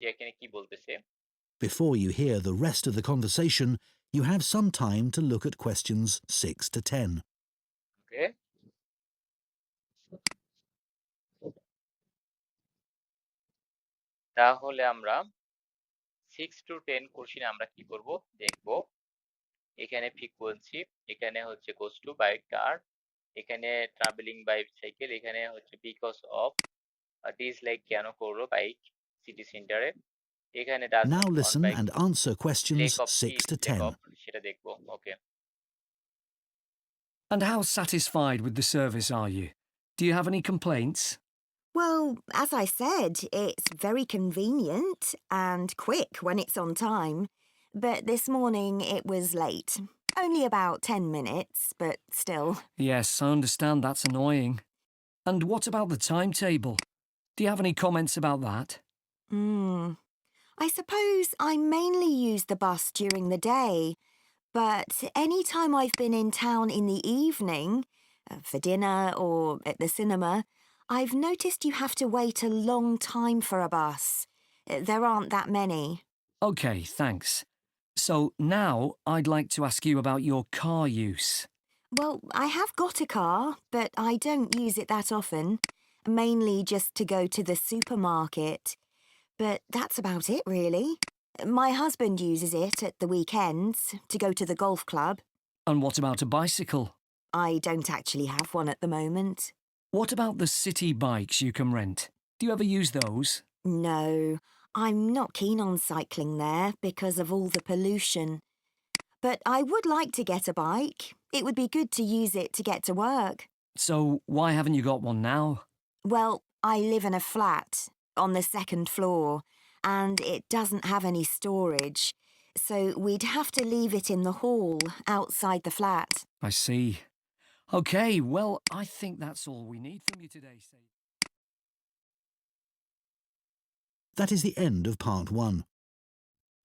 যে এখানে কি বলতেছে। Before you hear the rest of the conversation, you have some time to look at questions 6 to 10. ওকে, তাহলে আমরা 6 to 10 কোশ্চেন আমরা কি করব দেখব। এখানে ফ্রিকোয়েন্সি, এখানে হচ্ছে গোস টু বাই কার, এখানে ট্রাভেলিং বাই সাইকেল, এখানে হচ্ছে বিকজ অফ, ডিসলাইক কেন করলো বাইক সিটি সেন্টারে, এখানে does Now not want listen bike, and answer lake questions of কি, 6 to লেক 10. অফ সেটা দেখবো। ওকে, And how satisfied with the service are you? Do you have any complaints? Well, as I said, it's very convenient and quick when it's on time. But this morning it was late. Only about 10 minutes, but still. Yes, I understand that's annoying. And what about the timetable? Do you have any comments about that? I suppose I mainly use the bus during the day, but any time I've been in town in the evening, for dinner or at the cinema, I've noticed you have to wait a long time for a bus. There aren't that many. OK, thanks. So now I'd like to ask you about your car use. Well, I have got a car, but I don't use it that often. Mainly just to go to the supermarket. But that's about it, really. My husband uses it at the weekends to go to the golf club. And what about a bicycle? I don't actually have one at the moment. What about the city bikes you can rent? Do you ever use those? No, I'm not keen on cycling there because of all the pollution. But I would like to get a bike. It would be good to use it to get to work. So why haven't you got one now? Well, I live in a flat on the second floor, and it doesn't have any storage. So we'd have to leave it in the hall outside the flat. I see. OK, well, I think that's all we need from you today, Sadie. That is the end of part 1.